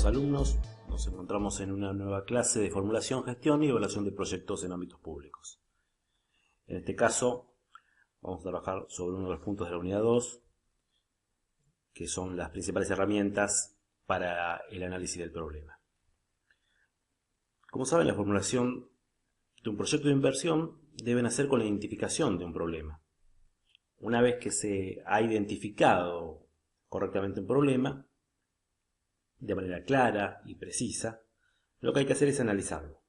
estimados alumnos, nos encontramos en una nueva clase de formulación, gestión y evaluación de proyectos en ámbitos públicos. En este caso, vamos a trabajar sobre uno de los puntos de la unidad 2, que son las principales herramientas para el análisis del problema. Como saben, la formulación de un proyecto de inversión debe nacer con la identificación de un problema. Una vez que se ha identificado correctamente un problema, de manera clara y precisa, lo que hay que hacer es analizarlo,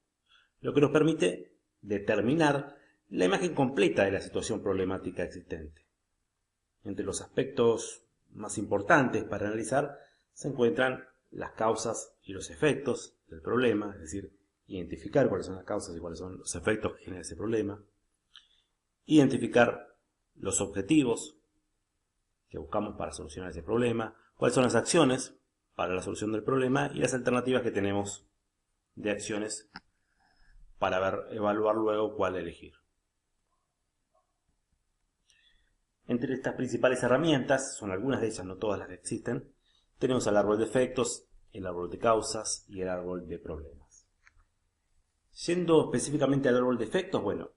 lo que nos permite determinar la imagen completa de la situación problemática existente. Entre los aspectos más importantes para analizar se encuentran las causas y los efectos del problema, es decir, identificar cuáles son las causas y cuáles son los efectos que genera ese problema, identificar los objetivos que buscamos para solucionar ese problema, cuáles son las acciones para la solución del problema y las alternativas que tenemos de acciones para evaluar luego cuál elegir. Entre estas principales herramientas, son algunas de ellas, no todas las que existen, tenemos el árbol de efectos, el árbol de causas y el árbol de problemas. Yendo específicamente al árbol de efectos, bueno,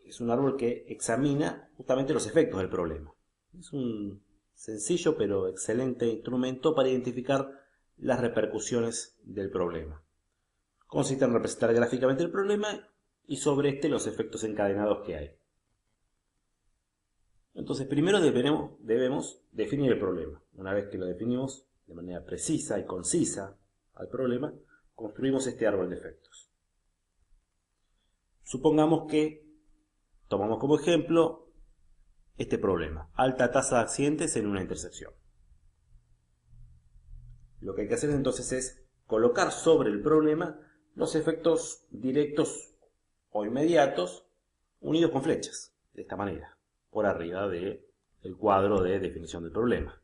es un árbol que examina justamente los efectos del problema. Es un sencillo pero excelente instrumento para identificar las repercusiones del problema. Consiste en representar gráficamente el problema y sobre este los efectos encadenados que hay. Entonces, primero debemos definir el problema. Una vez que lo definimos de manera precisa y concisa al problema, construimos este árbol de efectos. Supongamos que tomamos como ejemplo este problema: alta tasa de accidentes en una intersección. Lo que hay que hacer entonces es colocar sobre el problema los efectos directos o inmediatos unidos con flechas, de esta manera, por arriba del cuadro de definición del problema.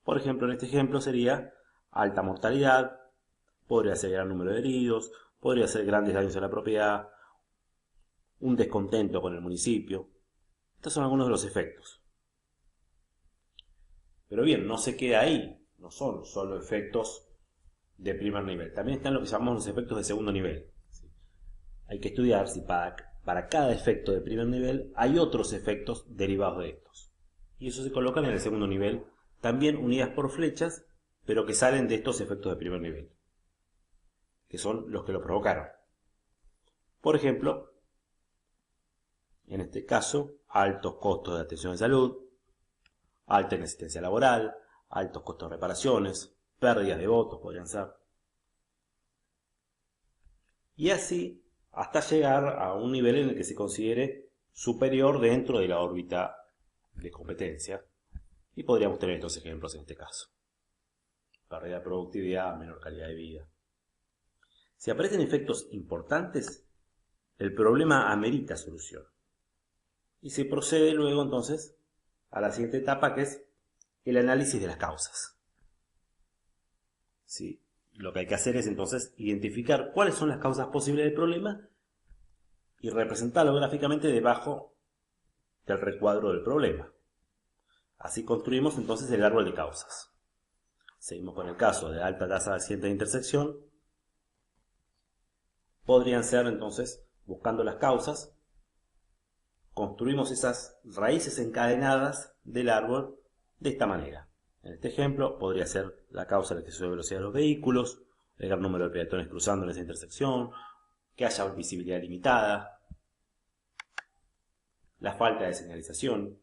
Por ejemplo, en este ejemplo sería alta mortalidad, podría ser gran número de heridos, podría ser grandes daños a la propiedad, un descontento con el municipio. Estos son algunos de los efectos. Pero bien, no se queda ahí, no son solo efectos de primer nivel, también están lo que llamamos los efectos de segundo nivel. Hay que estudiar si para cada efecto de primer nivel hay otros efectos derivados de estos. Y eso se colocan en el segundo nivel, también unidas por flechas, pero que salen de estos efectos de primer nivel, que son los que lo provocaron. Por ejemplo, en este caso, altos costos de atención de salud, alta inexistencia laboral, altos costos de reparaciones, pérdidas de votos podrían ser. Y así hasta llegar a un nivel en el que se considere superior dentro de la órbita de competencia. Y podríamos tener estos ejemplos en este caso: pérdida de productividad, menor calidad de vida. Si aparecen efectos importantes, el problema amerita solución. Y se procede luego entonces a la siguiente etapa, que es el análisis de las causas. ¿Sí? Lo que hay que hacer es entonces identificar cuáles son las causas posibles del problema y representarlo gráficamente debajo del recuadro del problema. Así construimos entonces el árbol de causas. Seguimos con el caso de alta tasa de accidentes de intersección. Podrían ser entonces, buscando las causas, construimos esas raíces encadenadas del árbol de esta manera. En este ejemplo podría ser la causa del exceso de velocidad de los vehículos, el gran número de peatones cruzando en esa intersección, que haya visibilidad limitada, la falta de señalización.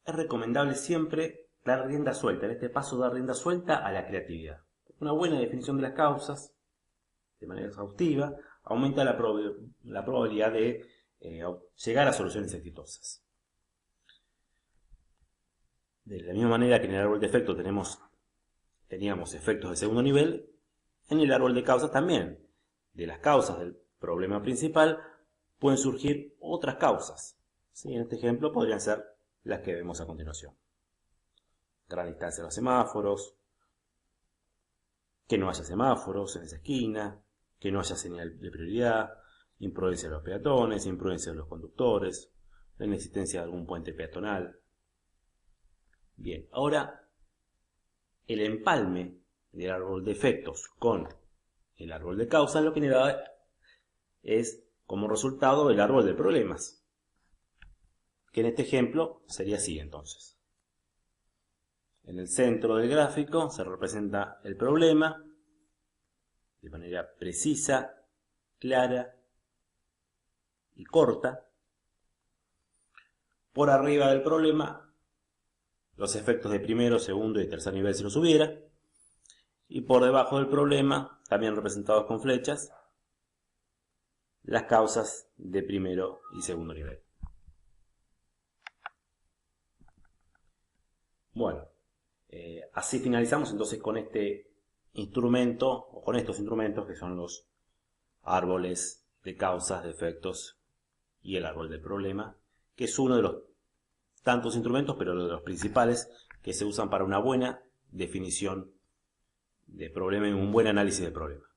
Es recomendable siempre dar rienda suelta, en este paso dar rienda suelta a la creatividad. Una buena definición de las causas, de manera exhaustiva, aumenta la probabilidad de llegar a soluciones exitosas. De la misma manera que en el árbol de efectos teníamos efectos de segundo nivel, en el árbol de causas también. De las causas del problema principal pueden surgir otras causas. ¿Sí? En este ejemplo podrían ser las que vemos a continuación: gran distancia de los semáforos, que no haya semáforos en esa esquina, que no haya señal de prioridad, imprudencia de los peatones, imprudencia de los conductores, la inexistencia de algún puente peatonal. Bien, ahora el empalme del árbol de efectos con el árbol de causas, lo que nos da es como resultado el árbol de problemas, que en este ejemplo sería así entonces. En el centro del gráfico se representa el problema de manera precisa, clara y corta. Por arriba del problema, los efectos de primero, segundo y tercer nivel si los hubiera. Y por debajo del problema, también representados con flechas, las causas de primero y segundo nivel. Bueno, así finalizamos entonces con este instrumento, o con estos instrumentos que son los árboles de causas, de efectos y el árbol de problema, que es uno de los tantos instrumentos, pero uno de los principales que se usan para una buena definición de problema y un buen análisis de problema.